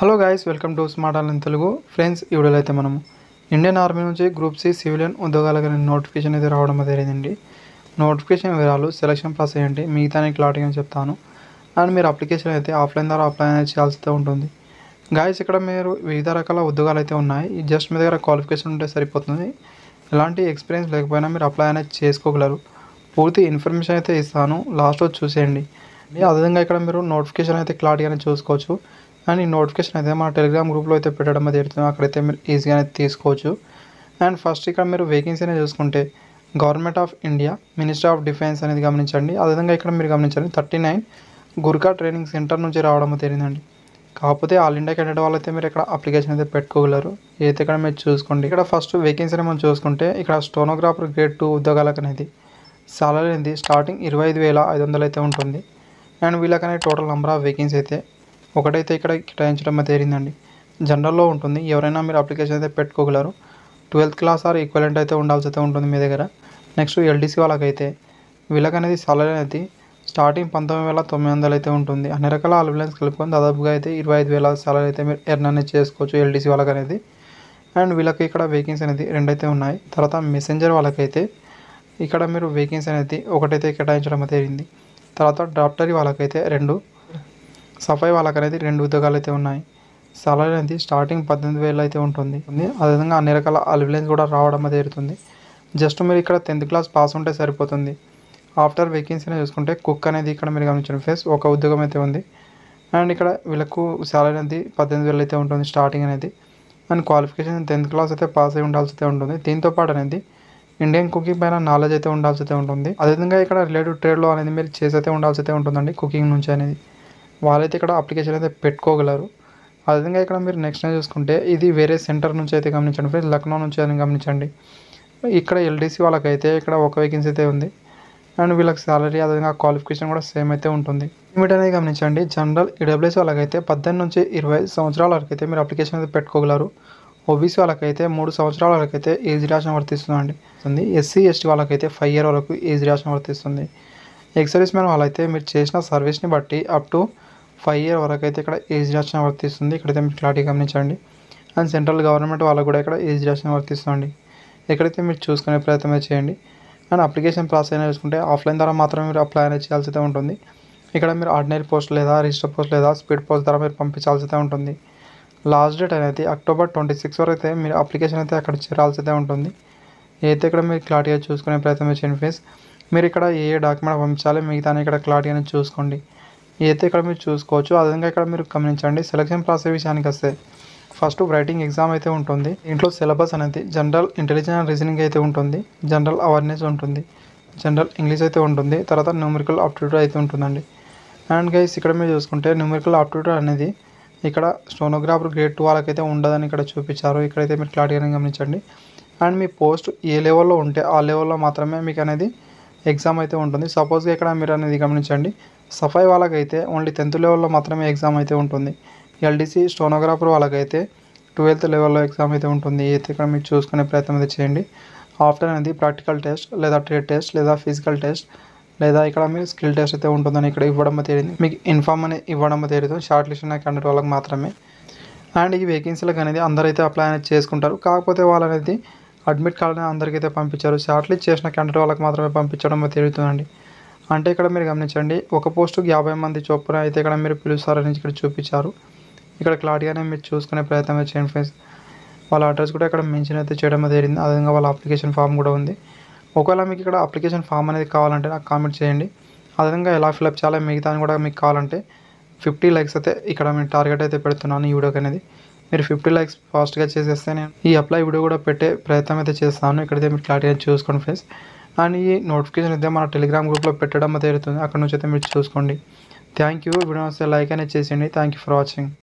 Hello guys, welcome to smart online Telugu. Friends, ఈ వీడియోలో అయితే మనము ఇండియన్ ఆర్మీ నుంచి గ్రూప్ సి సివిలియన్ ఉద్యోగాలకు నోటిఫికేషన్ అయితే రావడం జరిగిందండి. నోటిఫికేషన్ వివరాలు, సెలక్షన్ ప్రాసెస్ ఏంటి, మిగతా క్లారిటీ అని చెప్తాను. అండ్ మీరు అప్లికేషన్ అయితే ఆఫ్లైన్ ద్వారా అప్లై అనేది చేయాల్సి ఉంటుంది. గాయస్, ఇక్కడ మీరు వివిధ రకాల ఉద్యోగాలు అయితే ఉన్నాయి. జస్ట్ మీ దగ్గర క్వాలిఫికేషన్ ఉంటే సరిపోతుంది. ఎలాంటి ఎక్స్పీరియన్స్ లేకపోయినా మీరు అప్లై అనేది చేసుకోగలరు. పూర్తి ఇన్ఫర్మేషన్ అయితే ఇస్తాను, లాస్ట్లో చూసేయండి. అదేవిధంగా ఇక్కడ మీరు నోటిఫికేషన్ అయితే క్లారిటీగానే చూసుకోవచ్చు. అండ్ ఈ నోటిఫికేషన్ అయితే మన టెలిగ్రామ్ గ్రూప్లో అయితే పెట్టడం జరుగుతుంది. అక్కడైతే మీరు ఈజీగా అయితే తీసుకోవచ్చు. అండ్ ఫస్ట్ ఇక్కడ మీరు వేకెన్సీ అనేది చూసుకుంటే government of India, minister of defence అనేది గమనించండి. అదేవిధంగా ఇక్కడ మీరు గమనించండి 39 గుర్ఖా ట్రైనింగ్ సెంటర్ నుంచి రావడం జరిగిందండి. కాకపోతే ఆల్ ఇండియా క్యాండిడేట్ వాళ్ళైతే మీరు ఇక్కడ అప్లికేషన్ అయితే పెట్టుకోగలరు. అయితే ఇక్కడ మీరు చూసుకోండి. ఇక్కడ ఫస్ట్ వేకెన్సీ మనం చూసుకుంటే ఇక్కడ స్టోనోగ్రాఫర్ గ్రేడ్ 2 ఉద్యోగాలకు అనేది సాలరీ అనేది స్టార్టింగ్ 25,500 అయితే ఉంటుంది. అండ్ వీళ్ళకనే టోటల్ నెంబర్ ఆఫ్ వేకెన్సీ అయితే ఒకటైతే ఇక్కడ కేటాయించడం జరిగిందండి. జనరల్లో ఉంటుంది. ఎవరైనా మీరు అప్లికేషన్ అయితే పెట్టుకోగలరు. 12th క్లాస్ ఆర్ ఈక్వలెంట్ అయితే ఉండాల్సి అయితే ఉంటుంది మీ దగ్గర. నెక్స్ట్ ఎల్డీసీ వాళ్ళకైతే వీళ్ళకనేది సాలరీ అనేది స్టార్టింగ్ 19,900 అయితే ఉంటుంది. అన్ని రకాల అలవెన్స్ కలుపుకొని దాదాపుగా అయితే 25,000 సాలరీ అయితే మీరు ఎర్న్ అనేది చేసుకోవచ్చు ఎల్డీసీ వాళ్ళకి అనేది. అండ్ వీళ్ళకి ఇక్కడ వేకెన్సీ అనేది 2 అయితే ఉన్నాయి. తర్వాత మెసెంజర్ వాళ్ళకైతే ఇక్కడ మీరు వేకెన్సీ అనేది ఒకటైతే కేటాయించడం జరిగింది. తర్వాత డాక్టరీ వాళ్ళకైతే 2, సఫాయి వాళ్ళకి అనేది 2 ఉద్యోగాలు అయితే ఉన్నాయి. సాలరీ అనేది స్టార్టింగ్ 18,000 అయితే ఉంటుంది. అదేవిధంగా అన్ని రకాల అలవెన్స్ కూడా రావడం జరుగుతుంది. జస్ట్ మీరు ఇక్కడ 10th క్లాస్ పాస్ ఉంటే సరిపోతుంది. ఆఫ్టర్ వేకెన్సీని చూసుకుంటే కుక్ అనేది ఇక్కడ మీరు గమనించిన ఫేస్ ఒక ఉద్యోగం అయితే ఉంది. అండ్ ఇక్కడ వీళ్ళకు సాలరీ అనేది 18,000 అయితే ఉంటుంది స్టార్టింగ్ అనేది. అండ్ క్వాలిఫికేషన్ 10th క్లాస్ అయితే పాస్ అయి ఉండాల్సి అయితే ఉంటుంది. దీంతో పాటు అనేది ఇండియన్ కుకింగ్ పైన నాలెడ్జ్ అయితే ఉండాల్సి అయితే ఉంటుంది. అదేవిధంగా ఇక్కడ రిలేటివ్ ట్రేడ్లో అనేది మీరు చేసి అయితే ఉండాల్సి అయితే ఉంటుందండి కుకింగ్ నుంచి అనేది. వాళ్ళైతే ఇక్కడ అప్లికేషన్ అయితే పెట్టుకోగలరు. అదేవిధంగా ఇక్కడ మీరు నెక్స్ట్ చూసుకుంటే ఇది వేరే సెంటర్ నుంచి అయితే గమనించండి ఫ్రెండ్స్, లక్నో నుంచి అని గమనించండి. ఇక్కడ ఎల్డీసీ వాళ్ళకైతే ఇక్కడ ఒక వేకెన్సీ అయితే ఉంది. అండ్ వీళ్ళకి సాలరీ అదేవిధంగా క్వాలిఫికేషన్ కూడా సేమ్ అయితే ఉంటుంది. లిమిట్ అనేది గమనించండి. జనరల్ ఈడబ్ల్యూఎస్ వాళ్ళకైతే 18 నుంచి 25 సంవత్సరాల వరకు అయితే మీరు అప్లికేషన్ అయితే పెట్టుకోగలరు. ఓబీసీ వాళ్ళకైతే 3 సంవత్సరాల వరకు అయితే ఏజ్ రిలాక్సేషన్ వర్తిస్తుందండి. ఎస్సీ ఎస్టీ వాళ్ళకైతే 5 years వరకు ఏజ్ రిలాక్సేషన్ వర్తిస్తుంది. ఎక్స్ సర్వీస్ మ్యాన్ వాళ్ళైతే మీరు చేసిన సర్వీస్ని బట్టి అప్ టు 5 years వరకు అయితే ఇక్కడ ఏజ్ రిలాక్సేషన్ వర్తిస్తుంది. ఇక్కడైతే మీరు క్లారిటీ గమనించండి. అండ్ సెంట్రల్ గవర్నమెంట్ వాళ్ళకు కూడా ఇక్కడ ఏజ్ రిలాక్సేషన్ వర్తిస్తుంది. ఎక్కడైతే మీరు చూసుకునే ప్రయత్నం చేయండి. అండ్ అప్లికేషన్ ప్రాసెస్ అయినా చూసుకుంటే ఆఫ్లైన్ ద్వారా మాత్రమే మీరు అప్లై అనేది చేయాల్సి అయితే ఉంటుంది. ఇక్కడ మీరు ఆర్డినరీ పోస్ట్ లేదా రిజిస్టర్ పోస్ట్ లేదా స్పీడ్ పోస్ట్ ద్వారా మీరు పంపించాల్సి అయితే ఉంటుంది. లాస్ట్ డేట్ అనేది October 26 వరకు అయితే మీరు అప్లికేషన్ అయితే అక్కడ చేరాల్సి అయితే ఉంటుంది. అయితే ఇక్కడ మీరు క్లారిటీగా చూసుకునే ప్రయత్నం చేయండి ఫ్రెండ్స్. మీరు ఇక్కడ ఏ డాక్యుమెంట్ పంపించాలి మిగతా ఇక్కడ క్లారిటీ అనేది చూసుకోండి. అయితే ఇక్కడ మీరు చూసుకోవచ్చు. అదేవిధంగా ఇక్కడ మీరు గమనించండి. సెలక్షన్ ప్రాసెస్ విషయానికి వస్తే ఫస్ట్ రైటింగ్ ఎగ్జామ్ అయితే ఉంటుంది. ఇంట్లో సిలబస్ అనేది జనరల్ ఇంటెలిజెన్స్ అండ్ రీజనింగ్ అయితే ఉంటుంది. జనరల్ అవేర్నెస్ ఉంటుంది. జనరల్ ఇంగ్లీష్ అయితే ఉంటుంది. తర్వాత న్యూమరికల్ ఆప్టిట్యూడ్ అయితే ఉంటుందండి. అండ్ గైస్ ఇక్కడ మీరు చూసుకుంటే న్యూమరికల్ ఆప్టిట్యూడ్ అనేది ఇక్కడ స్టోనోగ్రాఫర్ గ్రేడ్ 2 వాళ్ళకైతే ఉండదని ఇక్కడ చూపించారు. ఇక్కడైతే మీరు క్లారిటీగా గమనించండి. అండ్ మీ పోస్ట్ ఏ లెవెల్లో ఉంటే ఆ లెవెల్లో మాత్రమే మీకు అనేది ఎగ్జామ్ అయితే ఉంటుంది. సపోజ్గా ఇక్కడ మీరు అనేది గమనించండి. సఫాయి వాళ్ళకైతే ఓన్లీ 10th లెవెల్లో మాత్రమే ఎగ్జామ్ అయితే ఉంటుంది. ఎల్డీసీ స్టోనోగ్రాఫర్ వాళ్ళకైతే 12th లెవెల్లో ఎగ్జామ్ అయితే ఉంటుంది. అయితే ఇక్కడ మీరు చూసుకునే ప్రయత్నం అయితే చేయండి. ఆఫ్టర్ అనేది ప్రాక్టికల్ టెస్ట్ లేదా ట్రేడ్ టెస్ట్ లేదా ఫిజికల్ టెస్ట్ లేదా ఇక్కడ మీరు స్కిల్ టెస్ట్ అయితే ఉంటుందని ఇక్కడ ఇవ్వడం తెలియదు. మీకు ఇన్ఫార్మ్ అని ఇవ్వడం తెలియదు. షార్ట్ లిస్ట్ అయిన క్యాండిడేట్ వాళ్ళకి మాత్రమే. అండ్ ఈ వేకెన్సీలకు అనేది అందరైతే అప్లై అనేది చేసుకుంటారు. కాకపోతే వాళ్ళనేది అడ్మిట్ కార్డ్ అందరికైతే పంపించారు. షార్ట్ లిస్ట్ చేసిన క్యాండిడేట్ వాళ్ళకి మాత్రమే పంపించడం జరుగుతుందండి. అంటే ఇక్కడ మీరు గమనించండి. ఒక పోస్టుకి 50 మంది చొప్పున అయితే ఇక్కడ మీరు పిలుస్తారని ఇక్కడ చూపించారు. ఇక్కడ క్లారిటీగానే మీరు చూసుకునే ప్రయత్నం చేయండి ఫ్రెండ్స్. వాళ్ళ అడ్రస్ కూడా ఇక్కడ మెన్షన్ అయితే చేయడం జరిగింది. అదేవిధంగా వాళ్ళ అప్లికేషన్ ఫామ్ కూడా ఉంది. ఒకవేళ మీకు ఇక్కడ అప్లికేషన్ ఫామ్ అనేది కావాలంటే నాకు కామెంట్ చేయండి. అదేవిధంగా ఎలా ఫిల్అప్ చేయాలో మిగతా కూడా మీకు కావాలంటే 50 likes అయితే ఇక్కడ నేను టార్గెట్ అయితే పెడుతున్నాను ఈ వీడియోకి అనేది. మీరు 50 likes ఫాస్ట్గా చేసేస్తే నేను ఈ అప్లై వీడియో కూడా పెట్టే ప్రయత్నం అయితే చేస్తాను. ఇక్కడైతే మీరు క్లారిటీగా చూసుకోండి ఫ్రెండ్స్. అండ్ ఈ నోటిఫికేషన్ అయితే మన టెలిగ్రామ్ గ్రూప్లో పెట్టడం జరుగుతుంది. అక్కడ నుంచి అయితే మీరు చూసుకోండి. Thank you. వీడియో వస్తే లైక్ అనేది చేసేయండి. Thank you for watching.